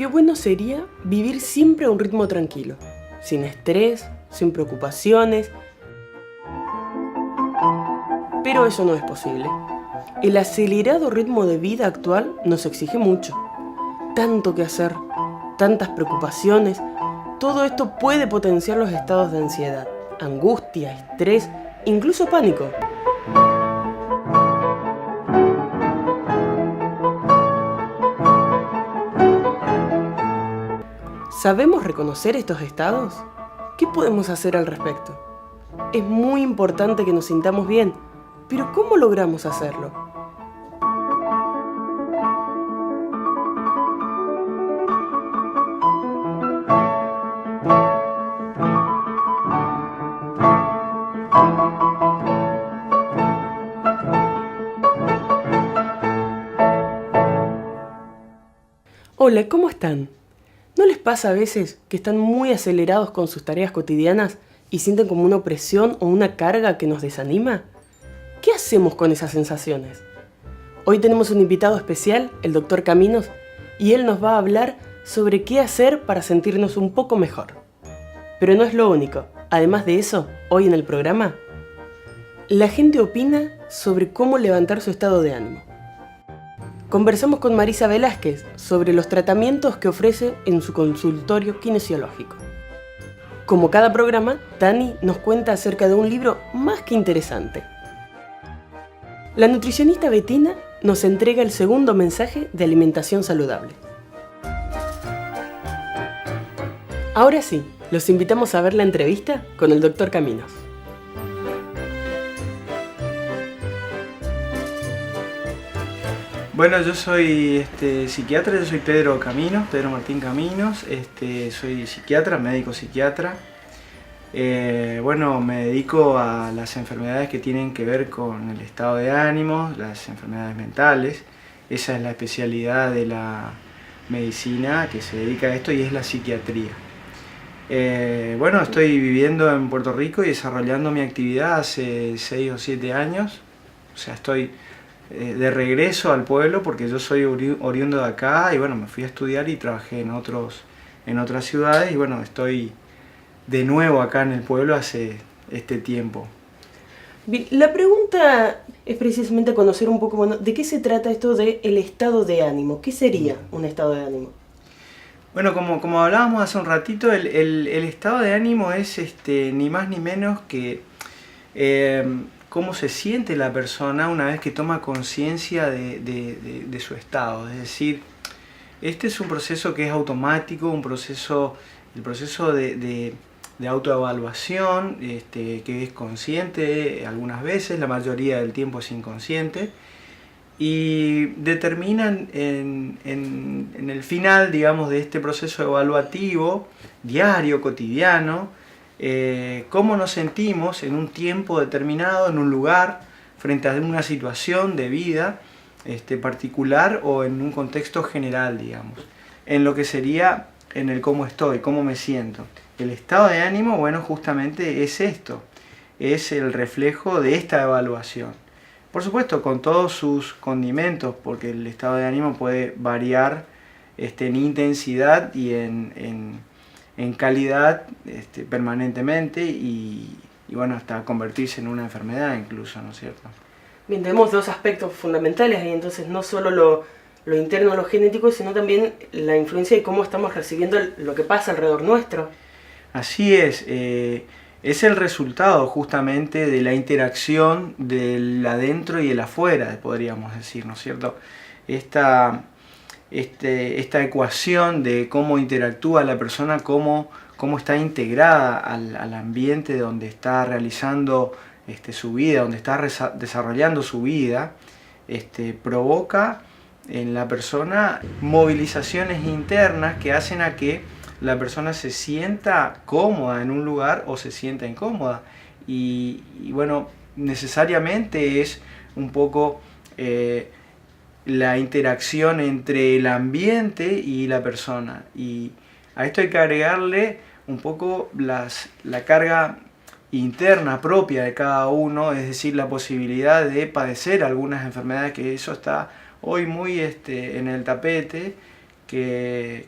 qué bueno sería vivir siempre a un ritmo tranquilo, sin estrés, sin preocupaciones. Pero eso no es posible. El acelerado ritmo de vida actual nos exige mucho. Tanto que hacer, tantas preocupaciones. Todo esto puede potenciar los estados de ansiedad, angustia, estrés, incluso pánico. ¿Sabemos reconocer estos estados? ¿Qué podemos hacer al respecto? Es muy importante que nos sintamos bien, pero ¿cómo logramos hacerlo? Hola, ¿cómo están? ¿No les pasa a veces que están muy acelerados con sus tareas cotidianas y sienten como una opresión o una carga que nos desanima? ¿Qué hacemos con esas sensaciones? Hoy tenemos un invitado especial, el Dr. Caminos, y él nos va a hablar sobre qué hacer para sentirnos un poco mejor. Pero no es lo único. Además de eso, hoy en el programa, la gente opina sobre cómo levantar su estado de ánimo. Conversamos con Marisa Velázquez sobre los tratamientos que ofrece en su consultorio kinesiológico. Como cada programa, Tani nos cuenta acerca de un libro más que interesante. La nutricionista Bettina nos entrega el segundo mensaje de alimentación saludable. Ahora sí, los invitamos a ver la entrevista con el Dr. Caminos. Bueno, yo soy psiquiatra, yo soy Pedro Martín Caminos, soy psiquiatra, médico psiquiatra. Me dedico a las enfermedades que tienen que ver con el estado de ánimo, las enfermedades mentales. Esa es la especialidad de la medicina que se dedica a esto y es la psiquiatría. Estoy viviendo en Puerto Rico y desarrollando mi actividad hace 6 o 7 años. O sea, estoy de regreso al pueblo porque yo soy oriundo de acá y me fui a estudiar y trabajé en otras ciudades y estoy de nuevo acá en el pueblo hace este tiempo. Bien, la pregunta es precisamente conocer un poco de qué se trata esto del estado de ánimo. ¿Qué sería un estado de ánimo? Bueno, como hablábamos hace un ratito, el estado de ánimo es ni más ni menos que cómo se siente la persona una vez que toma conciencia de su estado. Es decir, este es un proceso que es automático, el proceso de autoevaluación, que es consciente algunas veces, la mayoría del tiempo es inconsciente, y determinan en el final, digamos, de este proceso evaluativo, diario, cotidiano, cómo nos sentimos en un tiempo determinado, en un lugar, frente a una situación de vida particular o en un contexto general, digamos, en lo que sería en el cómo estoy, cómo me siento. El estado de ánimo, justamente es esto, es el reflejo de esta evaluación. Por supuesto, con todos sus condimentos, porque el estado de ánimo puede variar en intensidad y en calidad permanentemente y hasta convertirse en una enfermedad incluso, ¿no es cierto? Bien, tenemos dos aspectos fundamentales ahí, entonces no solo lo interno, lo genético, sino también la influencia de cómo estamos recibiendo lo que pasa alrededor nuestro. Así es el resultado justamente de la interacción del adentro y el afuera, podríamos decir, ¿no es cierto? Esta ecuación de cómo interactúa la persona, cómo está integrada al ambiente donde está realizando su vida, donde está desarrollando su vida, provoca en la persona movilizaciones internas que hacen a que la persona se sienta cómoda en un lugar o se sienta incómoda. Y necesariamente es un poco la interacción entre el ambiente y la persona. Y a esto hay que agregarle un poco la carga interna propia de cada uno, es decir, la posibilidad de padecer algunas enfermedades, que eso está hoy muy en el tapete,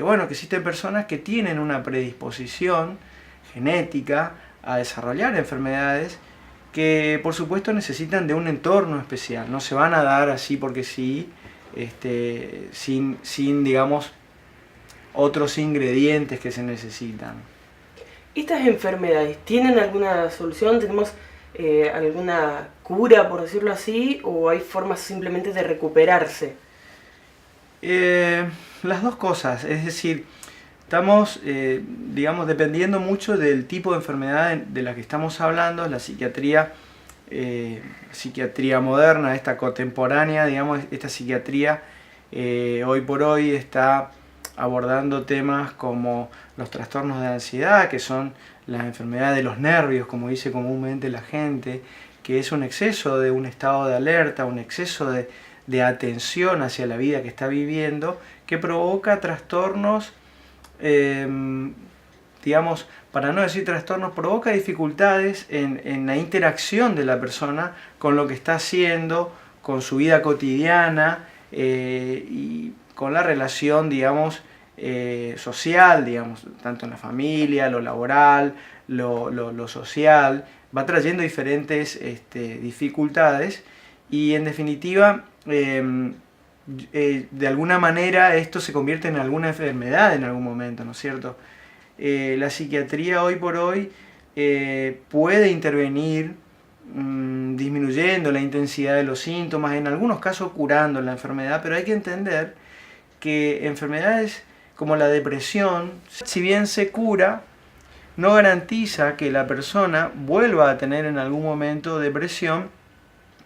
bueno, que existen personas que tienen una predisposición genética a desarrollar enfermedades que por supuesto necesitan de un entorno especial, no se van a dar así porque sí, sin digamos otros ingredientes que se necesitan. ¿Estas enfermedades tienen alguna solución? ¿Tenemos alguna cura, por decirlo así, o hay formas simplemente de recuperarse? Las dos cosas, es decir, estamos, digamos, dependiendo mucho del tipo de enfermedad de la que estamos hablando. La psiquiatría moderna, esta contemporánea, digamos, esta psiquiatría hoy por hoy está abordando temas como los trastornos de ansiedad, que son las enfermedades de los nervios, como dice comúnmente la gente, que es un exceso de un estado de alerta, un exceso de atención hacia la vida que está viviendo, que provoca trastornos, digamos, para no decir trastornos, provoca dificultades en la interacción de la persona con lo que está haciendo, con su vida cotidiana y con la relación, digamos, social, digamos, tanto en la familia, lo laboral, lo social, va trayendo diferentes dificultades y en definitiva de alguna manera esto se convierte en alguna enfermedad en algún momento, ¿no es cierto? La psiquiatría hoy por hoy puede intervenir disminuyendo la intensidad de los síntomas, en algunos casos curando la enfermedad, pero hay que entender que enfermedades como la depresión, si bien se cura, no garantiza que la persona vuelva a tener en algún momento depresión,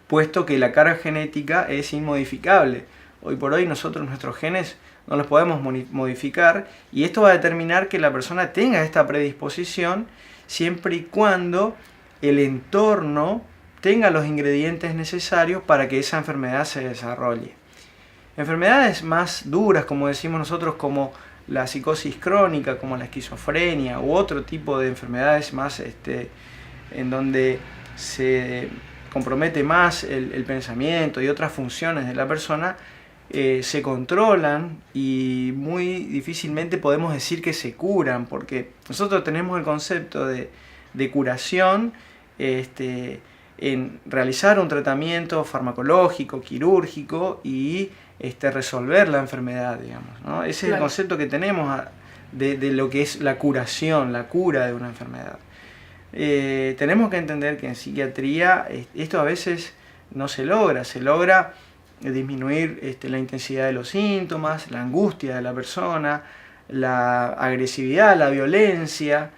puesto que la carga genética es inmodificable. Hoy por hoy nuestros genes no los podemos modificar y esto va a determinar que la persona tenga esta predisposición siempre y cuando el entorno tenga los ingredientes necesarios para que esa enfermedad se desarrolle. Enfermedades más duras, como decimos nosotros, como la psicosis crónica, como la esquizofrenia u otro tipo de enfermedades más en donde se compromete más el pensamiento y otras funciones de la persona, se controlan y muy difícilmente podemos decir que se curan, porque nosotros tenemos el concepto de curación en realizar un tratamiento farmacológico, quirúrgico y resolver la enfermedad, digamos, ¿no? Ese es el concepto que tenemos de lo que es la curación, la cura de una enfermedad. Tenemos que entender que en psiquiatría esto a veces no se logra disminuir la intensidad de los síntomas, la angustia de la persona, la agresividad, la violencia,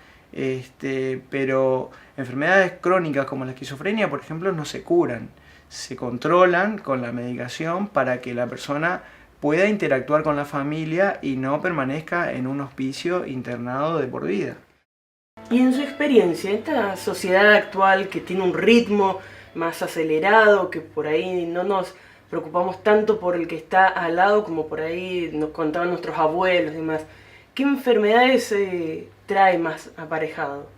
pero enfermedades crónicas como la esquizofrenia, por ejemplo, no se curan, se controlan con la medicación para que la persona pueda interactuar con la familia y no permanezca en un hospicio internado de por vida. Y en su experiencia, esta sociedad actual que tiene un ritmo más acelerado, que por ahí no nos preocupamos tanto por el que está al lado como por ahí nos contaban nuestros abuelos y demás, ¿qué enfermedades trae más aparejado?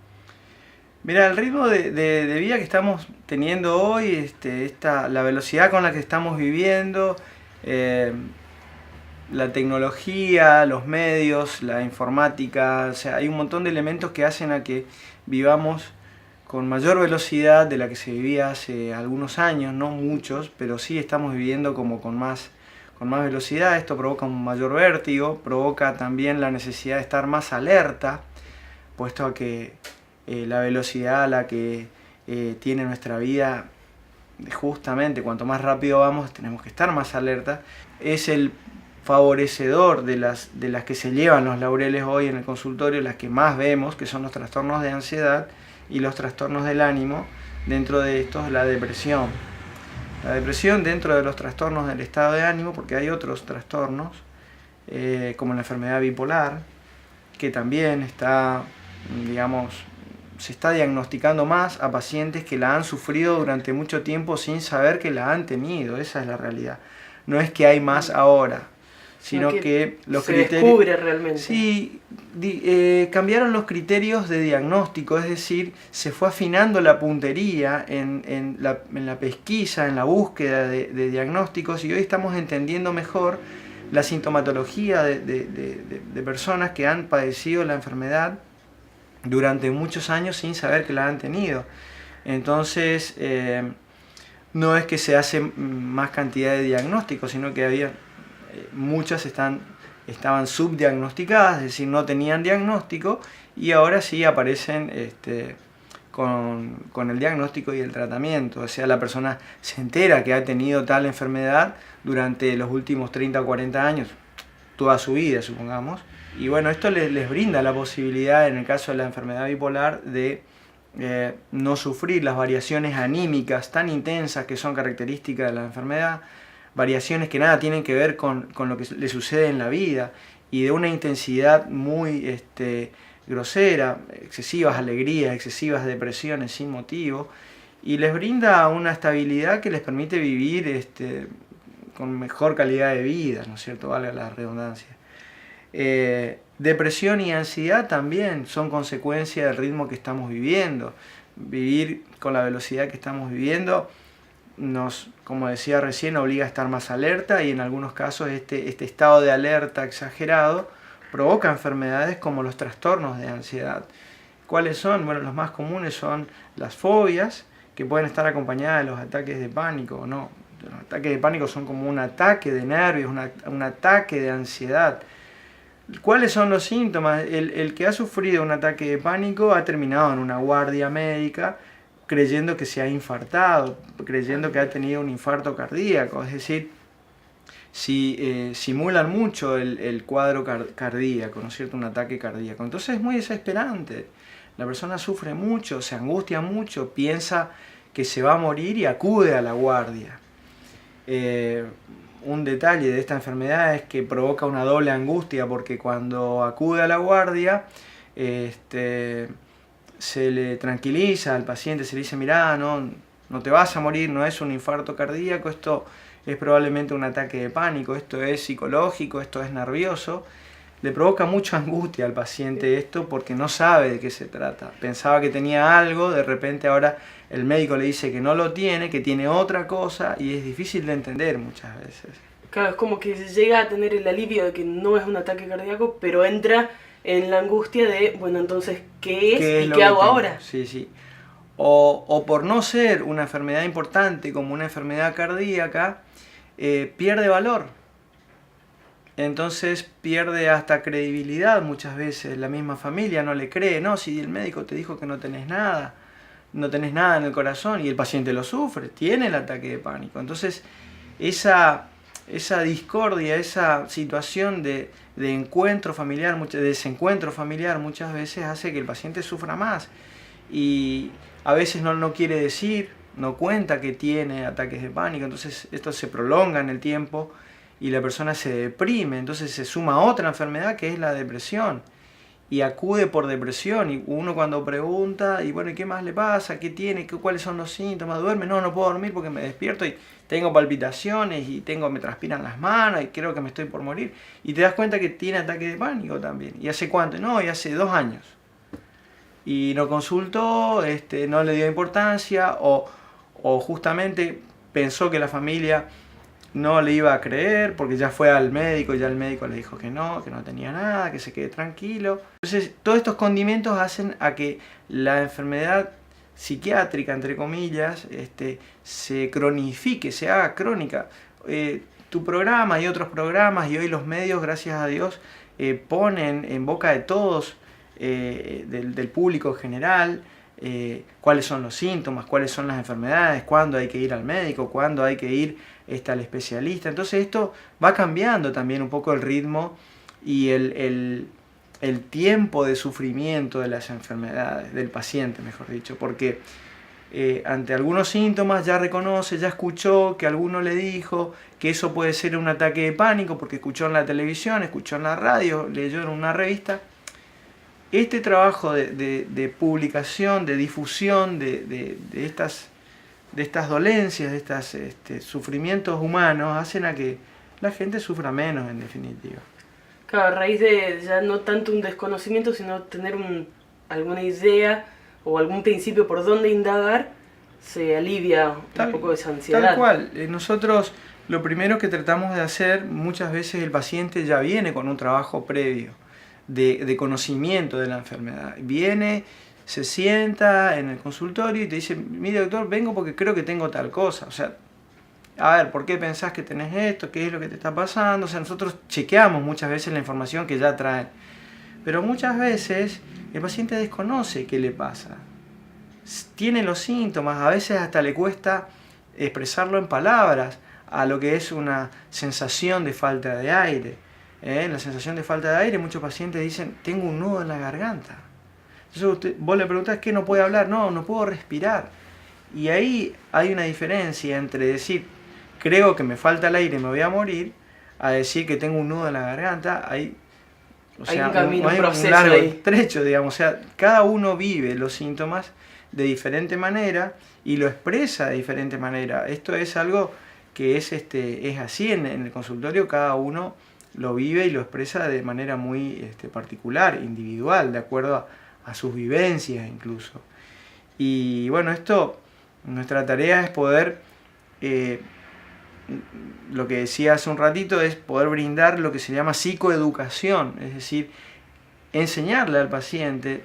Mira, el ritmo de vida que estamos teniendo hoy, la velocidad con la que estamos viviendo, la tecnología, los medios, la informática, o sea, hay un montón de elementos que hacen a que vivamos con mayor velocidad de la que se vivía hace algunos años, no muchos, pero sí estamos viviendo como con más velocidad. Esto provoca un mayor vértigo, provoca también la necesidad de estar más alerta, puesto a que la velocidad a la que tiene nuestra vida, justamente cuanto más rápido vamos tenemos que estar más alerta, es el favorecedor de las que se llevan los laureles hoy en el consultorio, las que más vemos, que son los trastornos de ansiedad y los trastornos del ánimo. Dentro de estos, la depresión. La depresión dentro de los trastornos del estado de ánimo, porque hay otros trastornos, como la enfermedad bipolar, que también está, digamos, se está diagnosticando más a pacientes que la han sufrido durante mucho tiempo sin saber que la han tenido. Esa es la realidad. No es que hay más ahora, sino que los criterios descubre realmente. Sí, cambiaron los criterios de diagnóstico, es decir, se fue afinando la puntería en la pesquisa, en la búsqueda de diagnósticos, y hoy estamos entendiendo mejor la sintomatología de personas que han padecido la enfermedad durante muchos años sin saber que la han tenido. Entonces, no es que se hace más cantidad de diagnósticos, sino que muchas estaban subdiagnosticadas, es decir, no tenían diagnóstico, y ahora sí aparecen con el diagnóstico y el tratamiento. O sea, la persona se entera que ha tenido tal enfermedad durante los últimos 30 o 40 años, toda su vida, supongamos. Y bueno, esto les brinda la posibilidad, en el caso de la enfermedad bipolar, de no sufrir las variaciones anímicas tan intensas que son características de la enfermedad, variaciones que nada tienen que ver con lo que le sucede en la vida, y de una intensidad muy grosera, excesivas alegrías, excesivas depresiones sin motivo, y les brinda una estabilidad que les permite vivir con mejor calidad de vida, ¿no es cierto? Valga la redundancia. Depresión y ansiedad también son consecuencia del ritmo que estamos viviendo. Vivir con la velocidad que estamos viviendo nos, como decía recién, obliga a estar más alerta, y en algunos casos este estado de alerta exagerado provoca enfermedades como los trastornos de ansiedad. ¿Cuáles son? Bueno, los más comunes son las fobias, que pueden estar acompañadas de los ataques de pánico o no. Los ataques de pánico son como un ataque de nervios, un ataque de ansiedad. ¿Cuáles son los síntomas? El que ha sufrido un ataque de pánico ha terminado en una guardia médica creyendo que se ha infartado, creyendo que ha tenido un infarto cardíaco. Es decir, si simulan mucho el cuadro cardíaco, ¿no es cierto? Un ataque cardíaco. Entonces es muy desesperante. La persona sufre mucho, se angustia mucho, piensa que se va a morir y acude a la guardia. Un detalle de esta enfermedad es que provoca una doble angustia, porque cuando acude a la guardia se le tranquiliza al paciente, se le dice: mirá, no te vas a morir, no es un infarto cardíaco, esto es probablemente un ataque de pánico, esto es psicológico, esto es nervioso. Le provoca mucha angustia al paciente esto, porque no sabe de qué se trata. Pensaba que tenía algo, de repente ahora el médico le dice que no lo tiene, que tiene otra cosa, y es difícil de entender muchas veces. Claro, es como que llega a tener el alivio de que no es un ataque cardíaco, pero entra en la angustia de, bueno, entonces, ¿qué es y qué hago ahora? Sí, sí. O por no ser una enfermedad importante como una enfermedad cardíaca, pierde valor. Entonces pierde hasta credibilidad muchas veces. La misma familia no le cree. No, si el médico te dijo que no tenés nada en el corazón, y el paciente lo sufre, tiene el ataque de pánico. Entonces esa discordia, esa situación de encuentro familiar, de desencuentro familiar, muchas veces hace que el paciente sufra más, y a veces no quiere decir, no cuenta que tiene ataques de pánico. Entonces esto se prolonga en el tiempo y la persona se deprime. Entonces se suma otra enfermedad, que es la depresión, y acude por depresión. Y uno, cuando pregunta, y bueno, ¿y qué más le pasa? ¿Qué tiene? ¿Cuáles son los síntomas? ¿Duerme? No puedo dormir porque me despierto y tengo palpitaciones y me transpiran las manos y creo que me estoy por morir. Y te das cuenta que tiene ataque de pánico también. ¿Y hace cuánto? No, y hace 2 años. Y no consultó, no le dio importancia, o justamente pensó que la familia no le iba a creer porque ya fue al médico y ya el médico le dijo que no tenía nada, que se quede tranquilo. Entonces todos estos condimentos hacen a que la enfermedad psiquiátrica, entre comillas, se cronifique, se haga crónica. Tu programa y otros programas, y hoy los medios, gracias a Dios, ponen en boca de todos, del público general, cuáles son los síntomas, cuáles son las enfermedades, cuándo hay que ir al médico, cuándo hay que ir al especialista. Entonces esto va cambiando también un poco el ritmo y el tiempo de sufrimiento de las enfermedades, del paciente, mejor dicho, porque ante algunos síntomas ya reconoce, ya escuchó que alguno le dijo que eso puede ser un ataque de pánico, porque escuchó en la televisión, escuchó en la radio, leyó en una revista. Este trabajo de publicación, de difusión de estas dolencias, de estos sufrimientos humanos, hacen a que la gente sufra menos, en definitiva. Claro, a raíz de ya no tanto un desconocimiento, sino tener alguna idea o algún principio por dónde indagar, se alivia un poco esa ansiedad. Tal cual. Nosotros Lo primero que tratamos de hacer, muchas veces el paciente ya viene con un trabajo previo de conocimiento de la enfermedad. Viene, se sienta en el consultorio y te dice, mire doctor, vengo porque creo que tengo tal cosa. O sea, a ver, ¿por qué pensás que tenés esto? ¿Qué es lo que te está pasando? O sea, nosotros chequeamos muchas veces la información que ya traen. Pero muchas veces el paciente desconoce qué le pasa. Tiene los síntomas, a veces hasta le cuesta expresarlo en palabras, a lo que es una sensación de falta de aire. La sensación de falta de aire, muchos pacientes dicen, tengo un nudo en la garganta. Entonces vos le preguntás, ¿qué no puede hablar? No, no puedo respirar. Y ahí hay una diferencia entre decir, creo que me falta el aire y me voy a morir, a decir que tengo un nudo en la garganta. Hay un camino, un proceso un largo ahí. trecho, digamos. O sea, cada uno vive los síntomas de diferente manera y lo expresa de diferente manera. Esto es algo que es así en el consultorio, cada uno lo vive y lo expresa de manera muy particular, individual, de acuerdo a sus vivencias incluso. Y bueno, nuestra tarea es poder, lo que decía hace un ratito, es poder brindar lo que se llama psicoeducación, es decir, enseñarle al paciente,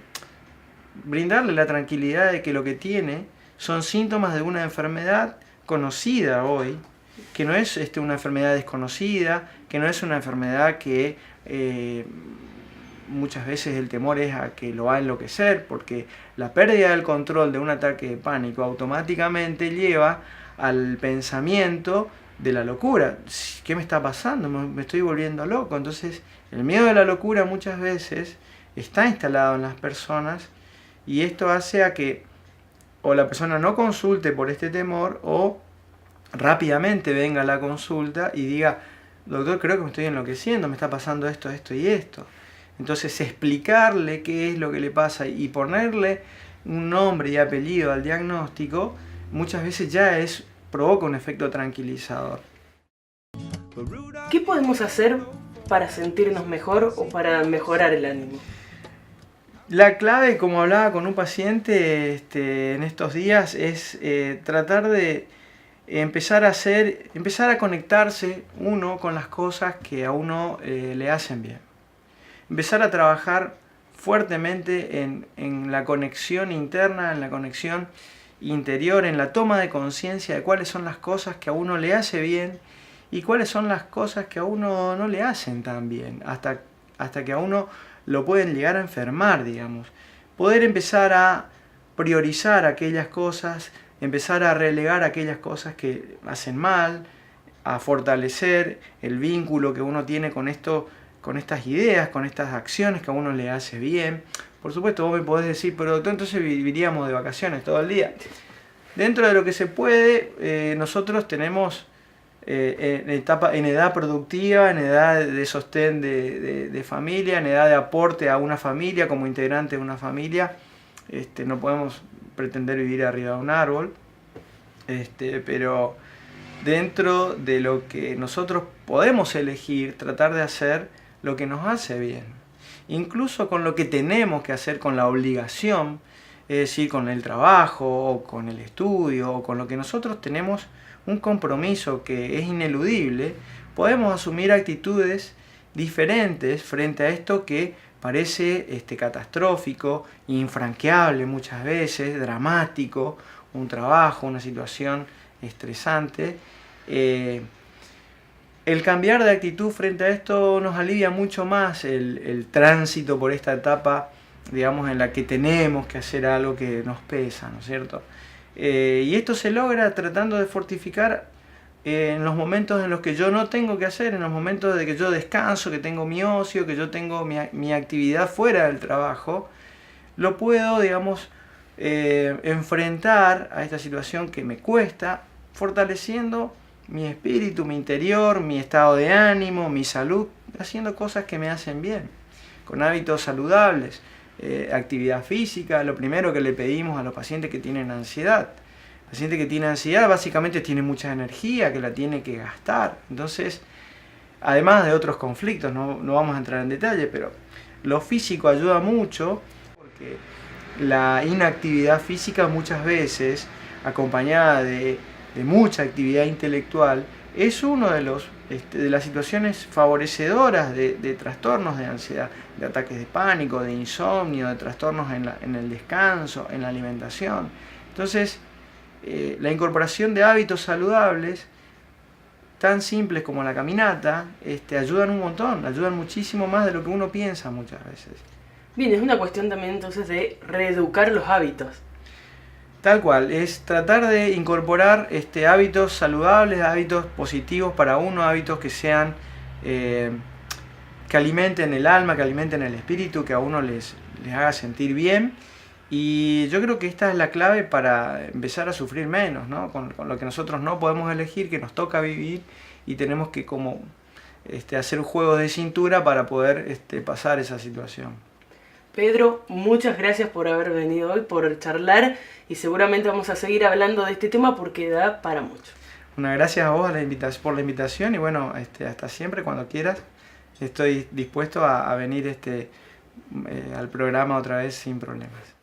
brindarle la tranquilidad de que lo que tiene son síntomas de una enfermedad conocida hoy, que no es una enfermedad desconocida, que no es una enfermedad que muchas veces el temor es a que lo va a enloquecer, porque la pérdida del control de un ataque de pánico automáticamente lleva al pensamiento de la locura. ¿Qué me está pasando? Me estoy volviendo loco. Entonces, el miedo de la locura muchas veces está instalado en las personas y esto hace a que o la persona no consulte por este temor o rápidamente venga a la consulta y diga, doctor, creo que me estoy enloqueciendo, me está pasando esto, esto y esto. Entonces explicarle qué es lo que le pasa y ponerle un nombre y apellido al diagnóstico muchas veces ya provoca un efecto tranquilizador. ¿Qué podemos hacer para sentirnos mejor o para mejorar el ánimo? La clave, como hablaba con un paciente en estos días, es tratar de empezar a conectarse uno con las cosas que a uno le hacen bien. Empezar a trabajar fuertemente en la conexión interna, en la conexión interior, en la toma de conciencia de cuáles son las cosas que a uno le hace bien y cuáles son las cosas que a uno no le hacen tan bien, hasta que a uno lo pueden llegar a enfermar, digamos. Poder empezar a priorizar aquellas cosas, empezar a relegar aquellas cosas que hacen mal, a fortalecer el vínculo que uno tiene con estas ideas, con estas acciones que a uno le hace bien. Por supuesto, vos me podés decir, pero doctor, entonces viviríamos de vacaciones todo el día. Dentro de lo que se puede, nosotros tenemos en edad productiva, en edad de sostén de familia, en edad de aporte a una familia, como integrante de una familia, no podemos pretender vivir arriba de un árbol, pero dentro de lo que nosotros podemos elegir, tratar de hacer lo que nos hace bien. Incluso con lo que tenemos que hacer, con la obligación, es decir, con el trabajo, o con el estudio, o con lo que nosotros tenemos un compromiso que es ineludible, podemos asumir actitudes diferentes frente a esto que parece catastrófico, infranqueable muchas veces, dramático, un trabajo, una situación estresante. El cambiar de actitud frente a esto nos alivia mucho más el tránsito por esta etapa, digamos, en la que tenemos que hacer algo que nos pesa, ¿no es cierto? Y esto se logra tratando de fortificar en los momentos en los que yo no tengo que hacer, en los momentos de que yo descanso, que tengo mi ocio, que yo tengo mi actividad fuera del trabajo, lo puedo, digamos, enfrentar a esta situación que me cuesta, fortaleciendo mi espíritu, mi interior, mi estado de ánimo, mi salud, haciendo cosas que me hacen bien, con hábitos saludables, actividad física. Lo primero que le pedimos a los pacientes que tienen ansiedad. El paciente que tiene ansiedad básicamente tiene mucha energía que la tiene que gastar. Entonces, además de otros conflictos, no vamos a entrar en detalle, pero lo físico ayuda mucho porque la inactividad física muchas veces, acompañada de mucha actividad intelectual, es uno de las situaciones favorecedoras de trastornos de ansiedad, de ataques de pánico, de insomnio, de trastornos en el descanso, en la alimentación. Entonces, la incorporación de hábitos saludables, tan simples como la caminata, ayudan un montón, ayudan muchísimo más de lo que uno piensa muchas veces. Bien, es una cuestión también entonces de reeducar los hábitos. Tal cual, es tratar de incorporar hábitos saludables, hábitos positivos para uno, hábitos que sean, que alimenten el alma, que alimenten el espíritu, que a uno les haga sentir bien. Y yo creo que esta es la clave para empezar a sufrir menos, ¿no? Con lo que nosotros no podemos elegir, que nos toca vivir, y tenemos que como hacer un juego de cintura para poder pasar esa situación. Pedro, muchas gracias por haber venido hoy, por charlar, y seguramente vamos a seguir hablando de este tema porque da para mucho. Una gracias a vos por la invitación, y bueno, hasta siempre, cuando quieras. Estoy dispuesto a venir al programa otra vez sin problemas.